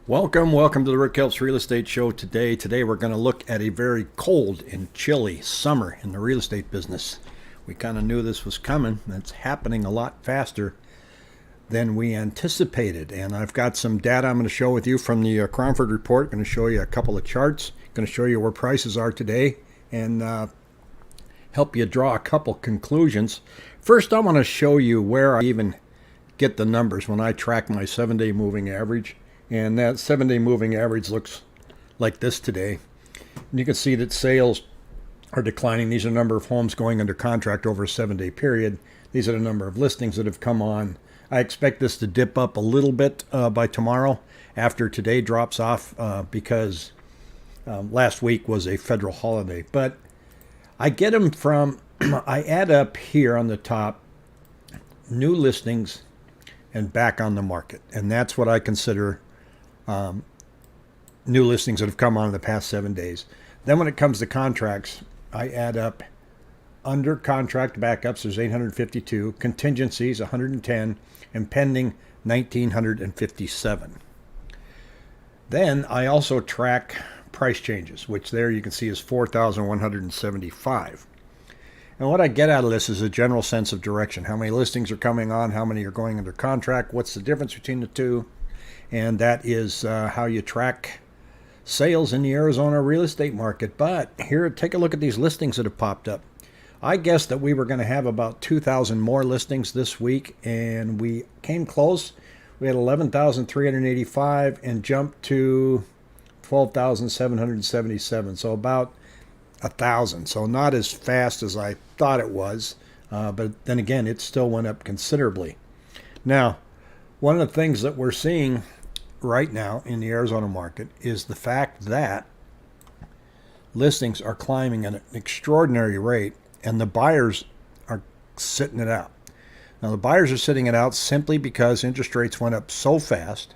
Welcome to the Rick Helps Real Estate Show today. Today we're going to look at a very cold and chilly summer in the real estate business. We kind of knew this was coming. It's happening a lot faster than we anticipated. And I've got some data I'm going to show with you from the Cromford report. Going to show you a couple of charts. Going to show you where prices are today and help you draw a couple conclusions. First, I want to show you where I even get the numbers when I track my 7-day moving average. And that 7-day moving average looks like this today. And you can see that sales are declining. These are the number of homes going under contract over a 7-day period. These are the number of listings that have come on. I expect this to dip up a little bit by tomorrow after today drops off because last week was a federal holiday. But I get them from, I add up here on the top, new listings and back on the market. And that's what I consider new listings that have come on in the past 7 days. Then when it comes to contracts, I add up under contract backups, there's 852, contingencies, 110, and pending, 1,957. Then I also track price changes, which there you can see is 4,175. And what I get out of this is a general sense of direction. How many listings are coming on, how many are going under contract, what's the difference between the two. And that is how you track sales in the Arizona real estate market. But here, take a look at these listings that have popped up. I guessed that we were going to have about 2,000 more listings this week, and we came close. We had 11,385 and jumped to 12,777, so about 1,000. So not as fast as I thought it was, but then again, it still went up considerably. Now, one of the things that we're seeing right now in the Arizona market is the fact that listings are climbing at an extraordinary rate and the buyers are sitting it out. Now, the buyers are sitting it out simply because interest rates went up so fast,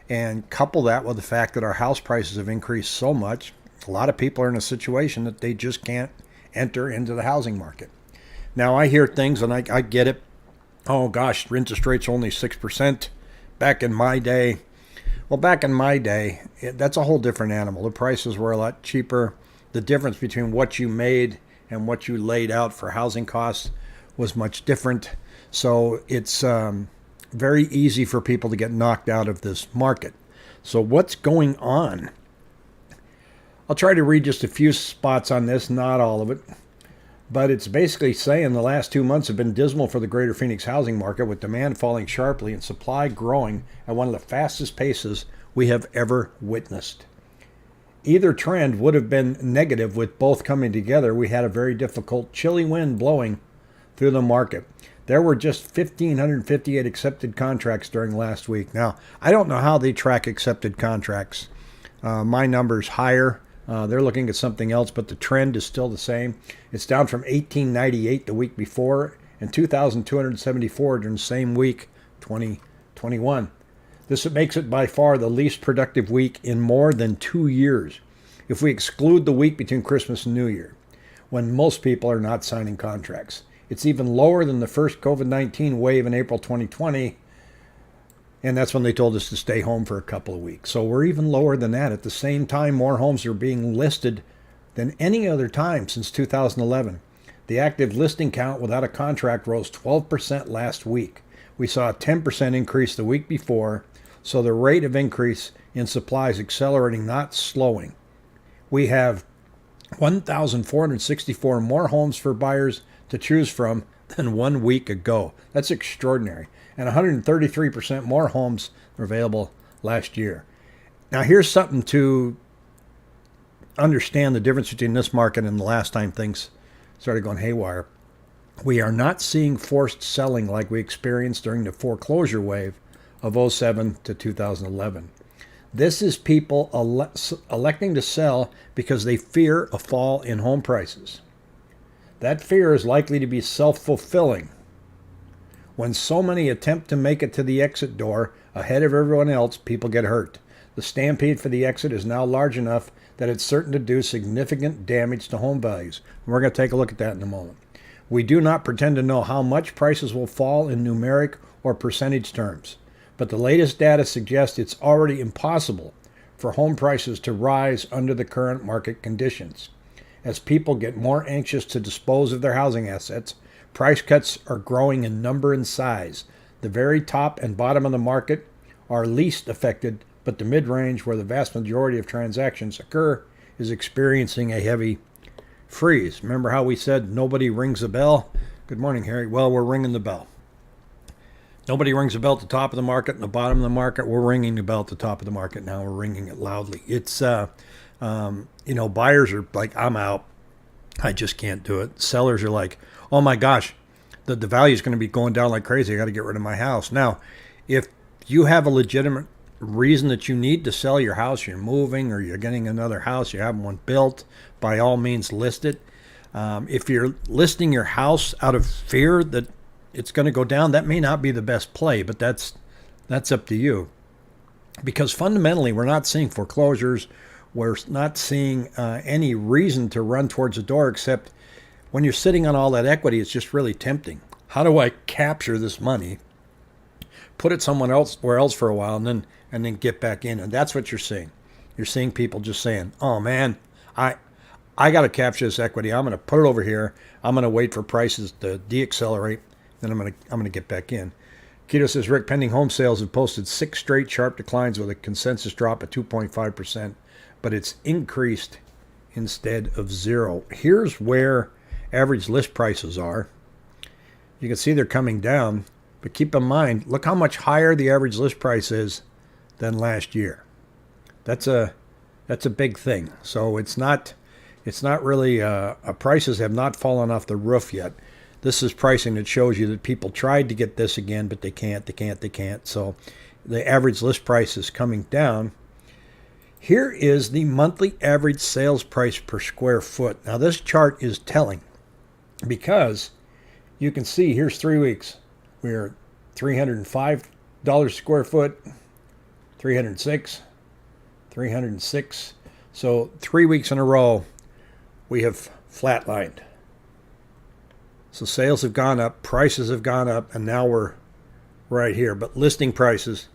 and couple that with the fact that our house prices have increased so much, a lot of people are in a situation that they just can't enter into the housing market. Now, I hear things and I get it. Oh gosh, interest rates are only 6% back in my day. Well, back in my day, that's a whole different animal. The prices were a lot cheaper. The difference between what you made and what you laid out for housing costs was much different. So it's very easy for people to get knocked out of this market. So what's going on? I'll try to read just a few spots on this, not all of it. But it's basically saying the last 2 months have been dismal for the greater Phoenix housing market, with demand falling sharply and supply growing at one of the fastest paces we have ever witnessed. Either trend would have been negative. With both coming together, we had a very difficult, chilly wind blowing through the market. There were just 1,558 accepted contracts during last week. Now, I don't know how they track accepted contracts. My number's higher. They're looking at something else, but the trend is still the same. It's down from 1,898 the week before and 2,274 during the same week, 2021. This makes it by far the least productive week in more than 2 years, if we exclude the week between Christmas and New Year, when most people are not signing contracts. It's even lower than the first COVID-19 wave in April 2020, and that's when they told us to stay home for a couple of weeks. So we're even lower than that. At the same time, more homes are being listed than any other time since 2011. The active listing count without a contract rose 12% last week. We saw a 10% increase the week before, so the rate of increase in supply is accelerating, not slowing. We have 1,464 more homes for buyers to choose from than 1 week ago. That's extraordinary. And 133% more homes were available last year. Now, here's something to understand the difference between this market and the last time things started going haywire. We are not seeing forced selling like we experienced during the foreclosure wave of 2007 to 2011. This is people electing to sell because they fear a fall in home prices. That fear is likely to be self-fulfilling. When so many attempt to make it to the exit door ahead of everyone else, people get hurt. The stampede for the exit is now large enough that it's certain to do significant damage to home values. We're going to take a look at that in a moment. We do not pretend to know how much prices will fall in numeric or percentage terms. but the latest data suggests it's already impossible for home prices to rise under the current market conditions. As people get more anxious to dispose of their housing assets, price cuts are growing in number and size. The very top and bottom of the market are least affected, but the mid-range, where the vast majority of transactions occur, is experiencing a heavy freeze. Remember how we said nobody rings a bell? Good morning, Harry. Well, we're ringing the bell. Nobody rings a bell at the top of the market and the bottom of the market. We're ringing the bell at the top of the market now. We're ringing it loudly. It's, buyers are like, I'm out. I just can't do it. Sellers are like, oh my gosh, the value is going to be going down like crazy. I got to get rid of my house. Now, if you have a legitimate reason that you need to sell your house, you're moving or you're getting another house, you have one built, by all means list it. If you're listing your house out of fear that it's going to go down, that may not be the best play, but that's up to you. Because fundamentally, we're not seeing foreclosures. We're not seeing any reason to run towards the door, except when you're sitting on all that equity, it's just really tempting. How do I capture this money, put it somewhere else for a while, and then get back in? And that's what you're seeing. You're seeing people just saying, oh man, I got to capture this equity. I'm going to put it over here. I'm going to wait for prices to deaccelerate. Then I'm going to get back in. Keto says, Rick, pending home sales have posted 6 straight sharp declines with a consensus drop of 2.5%, but it's increased instead of 0. Here's where average list prices are. You can see they're coming down, but keep in mind, look how much higher the average list price is than last year. That's a big thing. So it's not really prices have not fallen off the roof yet. This is pricing that shows you that people tried to get this again, but they can't. So the average list price is coming down. Here is the monthly average sales price per square foot. Now this chart is telling because you can see here's 3 weeks. We're $305 a square foot, 306, 306. So 3 weeks in a row, we have flatlined. So sales have gone up, prices have gone up, and now we're right here. But listing prices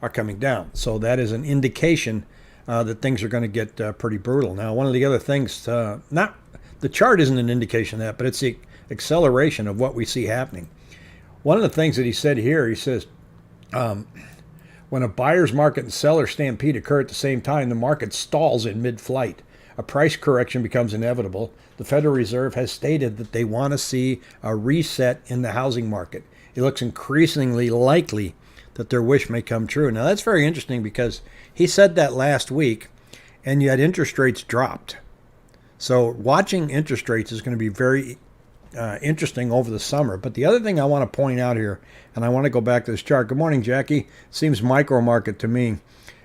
are coming down. So that is an indication that things are going to get pretty brutal. Now, one of the other things, the chart isn't an indication of that, but it's the acceleration of what we see happening. One of the things that he said here, he says, when a buyer's market and seller stampede occur at the same time, the market stalls in mid-flight. A price correction becomes inevitable. The Federal Reserve has stated that they want to see a reset in the housing market. It looks increasingly likely that their wish may come true. Now, that's very interesting because he said that last week, and yet interest rates dropped. So watching interest rates is going to be very interesting over the summer. But the other thing I want to point out here, and I want to go back to this chart. Good morning, Jackie. Seems micro market to me.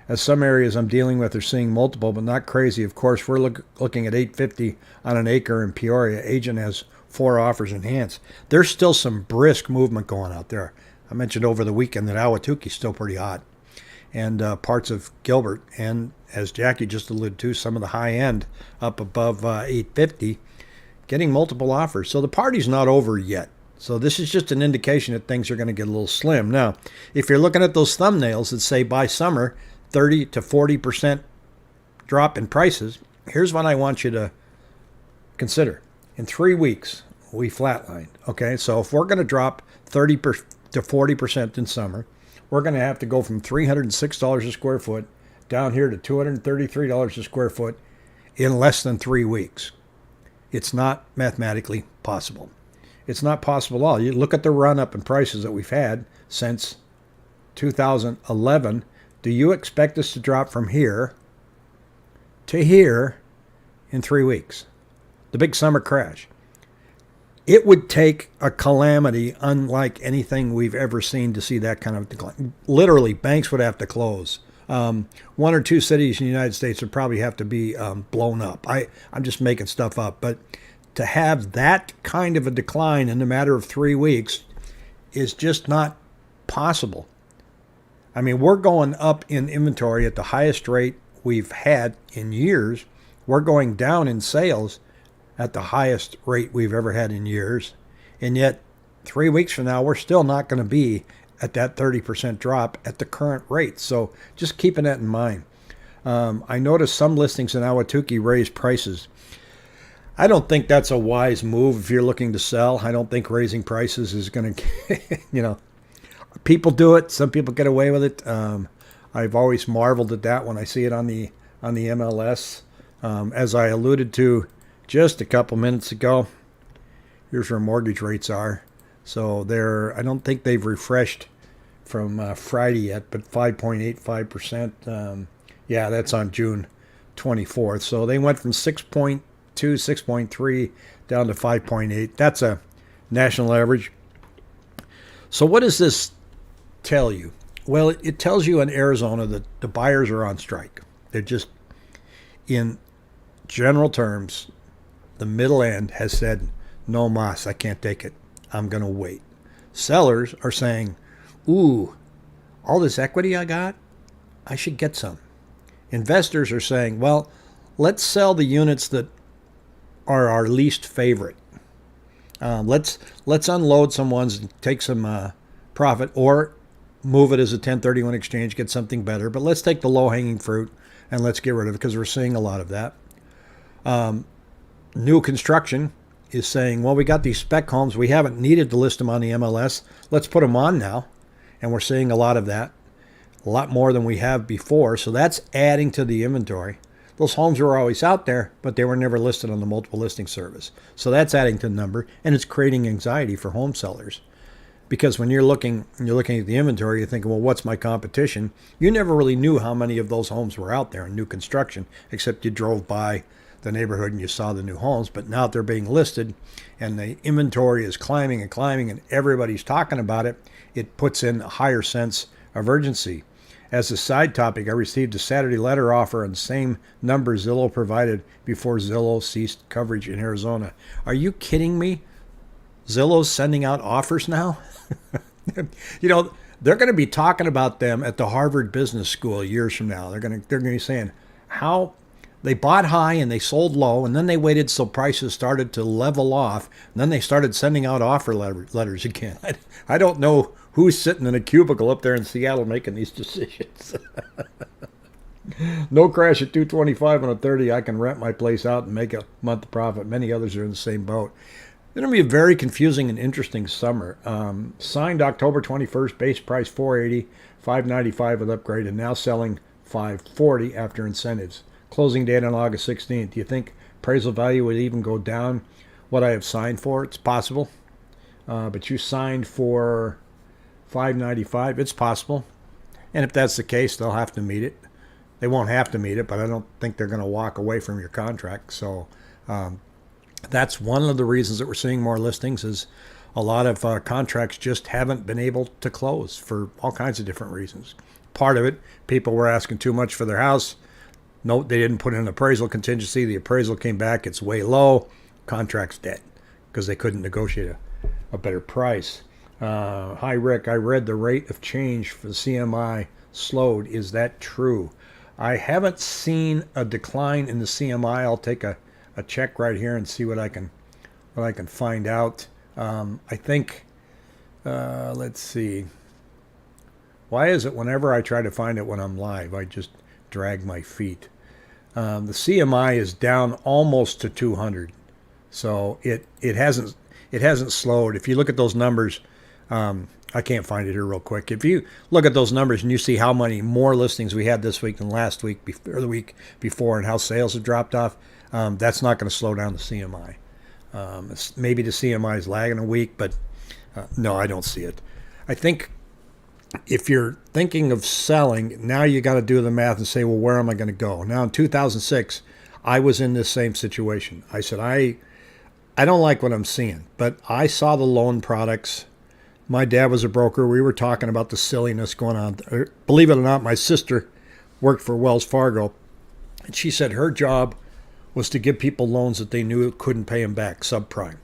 As some areas I'm dealing with are seeing multiple, but not crazy. Of course, we're looking at $850 on an acre in Peoria. Agent has 4 offers in hand. There's still some brisk movement going out there. I mentioned over the weekend that Ahwatukee is still pretty hot, and parts of Gilbert, and as Jackie just alluded to, some of the high end up above 850, getting multiple offers. So the party's not over yet. So this is just an indication that things are going to get a little slim. Now, if you're looking at those thumbnails that say by summer, 30 to 40% drop in prices, here's what I want you to consider. In 3 weeks, we flatlined. Okay, so if we're going to drop 30 to 40% in summer, we're going to have to go from $306 a square foot down here to $233 a square foot in less than 3 weeks. It's not mathematically possible. It's not possible at all. You look at the run-up in prices that we've had since 2011. Do you expect us to drop from here to here in 3 weeks? The big summer crash. It would take a calamity unlike anything we've ever seen to see that kind of decline. Literally, banks would have to close. 1 or 2 cities in the United States would probably have to be blown up. I'm just making stuff up. But to have that kind of a decline in a matter of 3 weeks is just not possible. I mean, we're going up in inventory at the highest rate we've had in years. We're going down in sales at the highest rate we've ever had in years. And yet, 3 weeks from now, we're still not going to be at that 30% drop at the current rate. So just keeping that in mind. I noticed some listings in Ahwatukee raised prices. I don't think that's a wise move if you're looking to sell. I don't think raising prices is going to, people do it. Some people get away with it. I've always marveled at that when I see it on the MLS. As I alluded to just a couple minutes ago, here's where mortgage rates are. So I don't think they've refreshed from Friday yet, but 5.85%. Yeah, that's on June 24th. So they went from 6.2, 6.3 down to 5.8. That's a national average. So what does this tell you? Well, it tells you in Arizona that the buyers are on strike. They're just, in general terms, the middle end has said, no mas, I can't take it. I'm going to wait. Sellers are saying, ooh, all this equity I got, I should get some. Investors are saying, well, let's sell the units that are our least favorite. Let's unload some ones and take some profit, or move it as a 1031 exchange, get something better. But let's take the low-hanging fruit and let's get rid of it, because we're seeing a lot of that. New construction is saying, well, we got these spec homes. We haven't needed to list them on the MLS. Let's put them on now. And we're seeing a lot of that, a lot more than we have before. So that's adding to the inventory. Those homes were always out there, but they were never listed on the multiple listing service. So that's adding to the number, and it's creating anxiety for home sellers. Because when you're looking at the inventory, you're thinking, well, what's my competition? You never really knew how many of those homes were out there in new construction, except you drove by the neighborhood and you saw the new homes. But now that they're being listed and the inventory is climbing and climbing and everybody's talking about it, it puts in a higher sense of urgency. As a side topic, I received a Saturday letter offer on the same number Zillow provided before Zillow ceased coverage in Arizona. Are you kidding me? Zillow's sending out offers now? They're going to be talking about them at the Harvard Business School years from now. They're going to be saying how they bought high and they sold low, and then they waited till prices started to level off, and then they started sending out offer letters again. I don't know who's sitting in a cubicle up there in Seattle making these decisions. No crash at 225 on a 30. I can rent my place out and make a month profit. Many others are in the same boat. It's going to be a very confusing and interesting summer. Signed October 21st, base price $480, $595 with upgrade, and now selling $540 after incentives. Closing date on August 16th. Do you think appraisal value would even go down what I have signed for? It's possible. But you signed for $595. It's possible. And if that's the case, they'll have to meet it. They won't have to meet it, but I don't think they're going to walk away from your contract. So that's one of the reasons that we're seeing more listings, is a lot of contracts just haven't been able to close for all kinds of different reasons. Part of it, people were asking too much for their house. No, they didn't put in an appraisal contingency. The appraisal came back. It's way low. Contract's dead because they couldn't negotiate a better price. Hi, Rick. I read the rate of change for the CMI slowed. Is that true? I haven't seen a decline in the CMI. I'll take a check right here and see what I can find out. I think, let's see. Why is it whenever I try to find it when I'm live, I just drag my feet? The CMI is down almost to 200, so it hasn't slowed. If you look at those numbers, I can't find it here real quick. If you look at those numbers and you see how many more listings we had this week than last week or the week before, and how sales have dropped off, that's not going to slow down the CMI. Maybe the CMI is lagging a week, but no, I don't see it. I think if you're thinking of selling, now you got to do the math and say, well, where am I going to go? Now, in 2006, I was in this same situation. I said, I don't like what I'm seeing, but I saw the loan products. My dad was a broker. We were talking about the silliness going on. Believe it or not, my sister worked for Wells Fargo, and she said her job was to give people loans that they knew couldn't pay them back, subprime.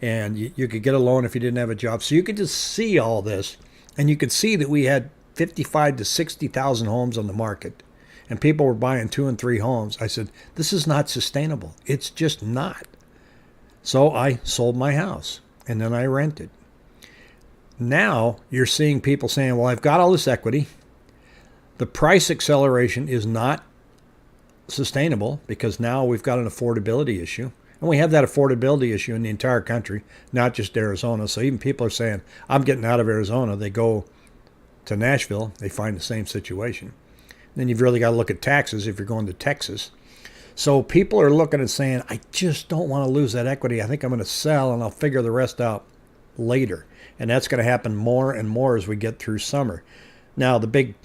And you could get a loan if you didn't have a job. So you could just see all this. And you could see that we had 55 to 60,000 homes on the market, and people were buying 2 and 3 homes. I said, this is not sustainable. It's just not. So I sold my house, and then I rented. Now you're seeing people saying, well, I've got all this equity. The price acceleration is not sustainable because now we've got an affordability issue. And we have that affordability issue in the entire country, not just Arizona. So even people are saying, I'm getting out of Arizona. They go to Nashville, they find the same situation. Then you've really got to look at taxes if you're going to Texas. So people are looking and saying, I just don't want to lose that equity. I think I'm going to sell and I'll figure the rest out later. And that's going to happen more and more as we get through summer. Now, the big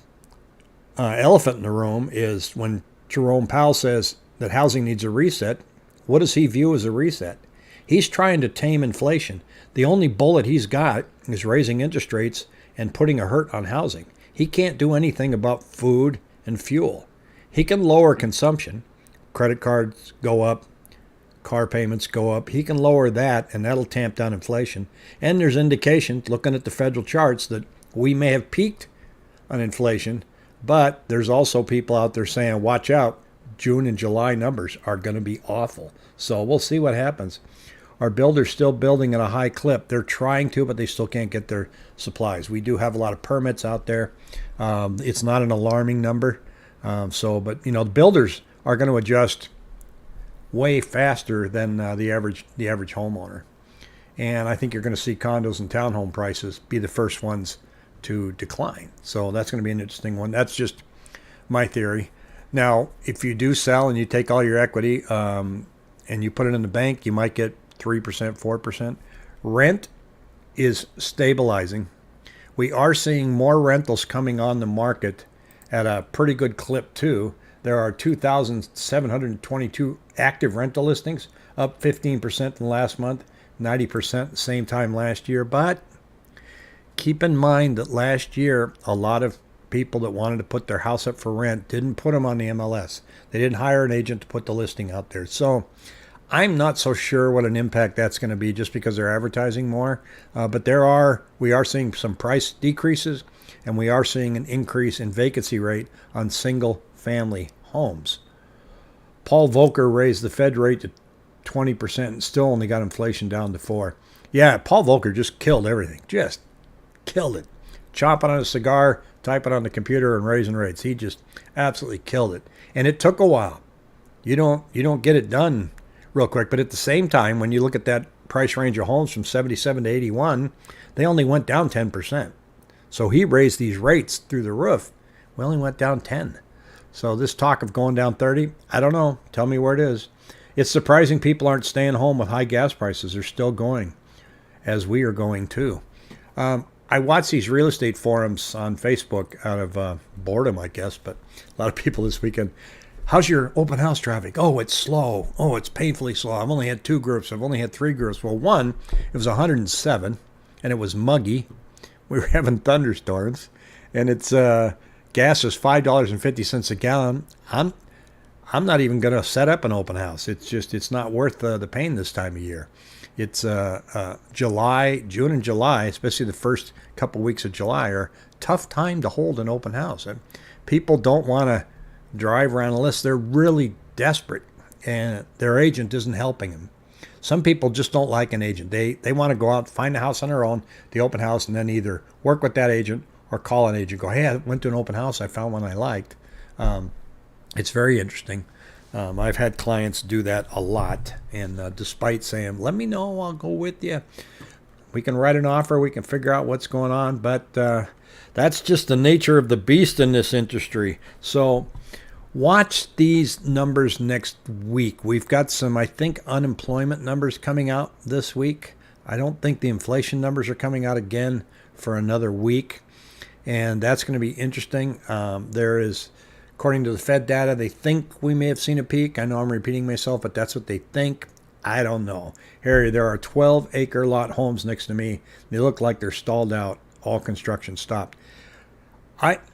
elephant in the room is when Jerome Powell says that housing needs a reset. What does he view as a reset? He's trying to tame inflation. The only bullet he's got is raising interest rates and putting a hurt on housing. He can't do anything about food and fuel. He can lower consumption. Credit cards go up, car payments go up. He can lower that, and that'll tamp down inflation. And there's indications, looking at the federal charts, that we may have peaked on inflation, but there's also people out there saying, watch out, June and July numbers are going to be awful. So we'll see what happens. Our builders still building at a high clip. They're trying to, but they still can't get their supplies. We do have a lot of permits out there. It's not an alarming number. But the builders are going to adjust way faster than the average homeowner. And I think you're going to see condos and townhome prices be the first ones to decline. So that's going to be an interesting one. That's just my theory. Now, if you do sell and you take all your equity and you put it in the bank, you might get 3%, 4%. Rent is stabilizing. We are seeing more rentals coming on the market at a pretty good clip, too. There are 2,722 active rental listings, up 15% in last month, 90% the same time last year. But keep in mind that last year, a lot of people that wanted to put their house up for rent didn't put them on the MLS. They didn't hire an agent to put the listing out there. So I'm not so sure what an impact that's going to be just because they're advertising more. But we are seeing some price decreases, and we are seeing an increase in vacancy rate on single-family homes. Paul Volcker raised the Fed rate to 20% and still only got inflation down to 4%. Yeah, Paul Volcker just killed everything. Just killed it. Chopping on a cigar, typing on the computer, and raising rates. He just absolutely killed it. And it took a while. You don't get it done real quick. But at the same time, when you look at that price range of homes from 77 to 81, they only went down 10%. So he raised these rates through the roof. We only went down 10. So this talk of going down 30, I don't know. Tell me where it is. It's surprising people aren't staying home with high gas prices. They're still going, as we are going too. I watch these real estate forums on Facebook out of boredom, I guess, but a lot of people this weekend. How's your open house traffic? Oh, it's slow. Oh, it's painfully slow. I've only had 2 groups. I've only had 3 groups. Well, one, it was 107, and it was muggy. We were having thunderstorms, and it's gas is $5.50 a gallon. I'm not even going to set up an open house. It's not worth the pain this time of year. It's June and July, especially the first couple weeks of July, are a tough time to hold an open house. And people don't want to drive around unless they're really desperate and their agent isn't helping them. Some people just don't like an agent. They want to go out, find a house on their own, the open house, and then either work with that agent or call an agent. Go, hey, I went to an open house. I found one I liked. It's very interesting. I've had clients do that a lot. And despite saying, let me know, I'll go with you. We can write an offer. We can figure out what's going on. But that's just the nature of the beast in this industry. So watch these numbers next week. We've got some, I think, unemployment numbers coming out this week. I don't think the inflation numbers are coming out again for another week. And that's going to be interesting. There is, according to the Fed data, they think we may have seen a peak. I know I'm repeating myself, but that's what they think. I don't know. Harry, there are 12-acre lot homes next to me. They look like they're stalled out. All construction stopped.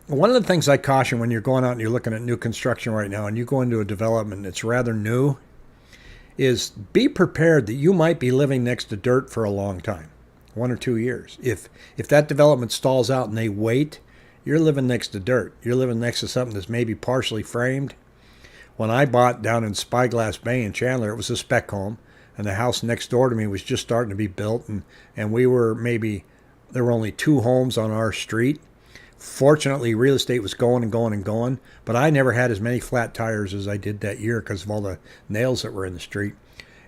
One of the things I caution when you're going out and you're looking at new construction right now and you go into a development that's rather new is be prepared that you might be living next to dirt for a long time, 1 or 2 years. If that development stalls out and they wait, you're living next to dirt. You're living next to something that's maybe partially framed. When I bought down in Spyglass Bay in Chandler, it was a spec home, and the house next door to me was just starting to be built, and we were maybe there were only 2 homes on our street. Fortunately, real estate was going and going and going, but I never had as many flat tires as I did that year because of all the nails that were in the street.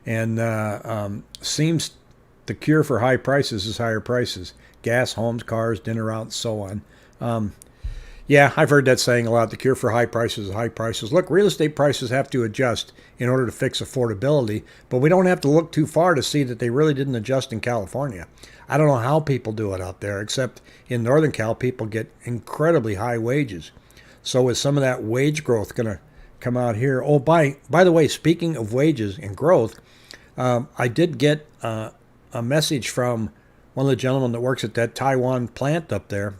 And seems the cure for high prices is higher prices. Gas, homes, cars, dinner out, and so on. Yeah, I've heard that saying a lot. The cure for high prices is high prices. Look, real estate prices have to adjust in order to fix affordability, but we don't have to look too far to see that they really didn't adjust in California. I don't know how people do it out there, except in Northern Cal, people get incredibly high wages. So is some of that wage growth going to come out here? Oh, by the way, speaking of wages and growth, I did get a message from one of the gentlemen that works at that Taiwan plant up there,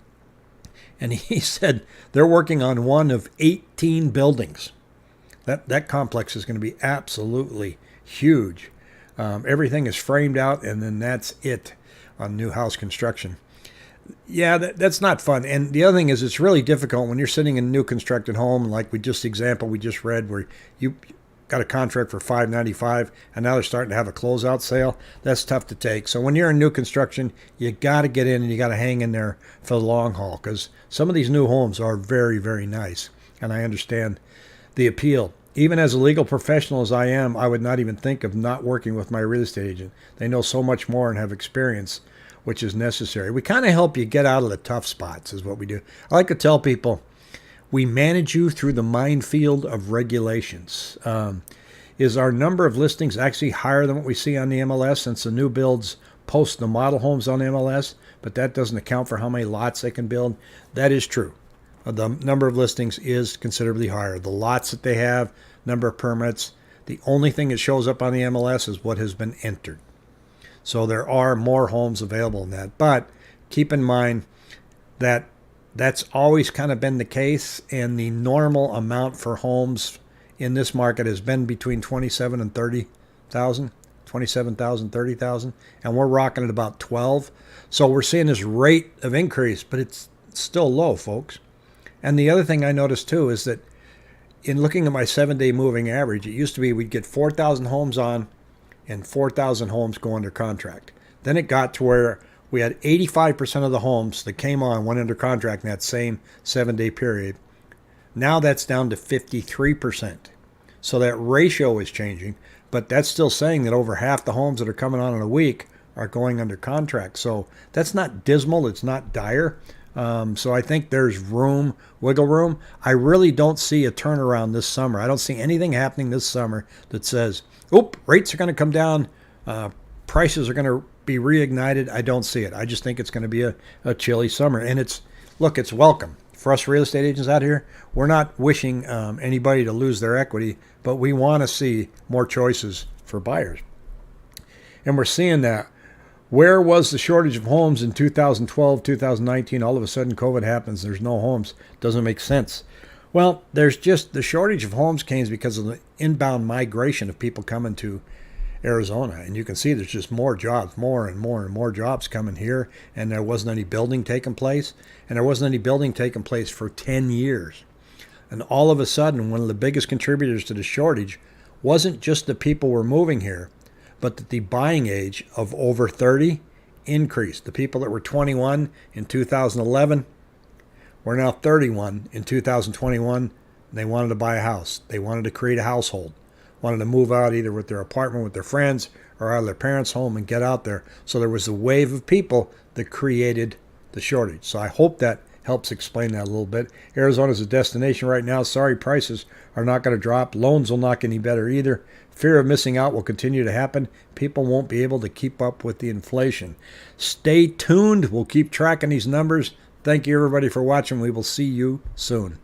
and he said they're working on one of 18 buildings. That complex is going to be absolutely huge. Everything is framed out, and then that's it on new house construction. Yeah, that's not fun. And the other thing is, it's really difficult when you're sitting in a new constructed home, like we just read, where you got a contract for $595, and now they're starting to have a closeout sale. That's tough to take. So when you're in new construction, you got to get in and you got to hang in there for the long haul, because some of these new homes are very, very nice, and I understand the appeal. Even as a legal professional as I am, I would not even think of not working with my real estate agent. They know so much more and have experience, which is necessary. We kind of help you get out of the tough spots is what we do. I like to tell people, we manage you through the minefield of regulations. Is our number of listings actually higher than what we see on the MLS, since the new builds post the model homes on MLS, but that doesn't account for how many lots they can build? That is true. The number of listings is considerably higher. The lots that they have, number of permits, the only thing that shows up on the MLS is what has been entered. So there are more homes available in that. But keep in mind that that's always kind of been the case, and the normal amount for homes in this market has been between 27 and 30,000, 27,000, 30,000, and we're rocking at about 12. So we're seeing this rate of increase, but it's still low, folks. And the other thing I noticed too is that in looking at my 7-day moving average, it used to be we'd get 4,000 homes on and 4,000 homes go under contract. Then it got to where we had 85% of the homes that came on went under contract in that same 7-day period. Now that's down to 53%. So that ratio is changing, but that's still saying that over half the homes that are coming on in a week are going under contract. So that's not dismal. It's not dire. So I think there's wiggle room. I really don't see a turnaround this summer. I don't see anything happening this summer that says, rates are going to come down, prices are going to be reignited. I don't see it. I just think it's going to be a chilly summer. And it's welcome. For us real estate agents out here, we're not wishing anybody to lose their equity, but we want to see more choices for buyers. And we're seeing that. Where was the shortage of homes in 2012, 2019? All of a sudden, COVID happens. There's no homes. Doesn't make sense. Well, there's just the shortage of homes came because of the inbound migration of people coming to Arizona. And you can see there's just more jobs, more and more and more jobs coming here. And there wasn't any building taking place. And there wasn't any building taking place for 10 years. And all of a sudden, one of the biggest contributors to the shortage wasn't just the people were moving here, but that the buying age of over 30 increased. The people that were 21 in 2011 were now 31 in 2021. They wanted to buy a house. They wanted to create a household. Wanted to move out either with their apartment with their friends or out of their parents' home and get out there. So there was a wave of people that created the shortage. So I hope that helps explain that a little bit. Arizona's a destination right now. Sorry, prices are not going to drop. Loans will not get any better either. Fear of missing out will continue to happen. People won't be able to keep up with the inflation. Stay tuned. We'll keep tracking these numbers. Thank you, everybody, for watching. We will see you soon.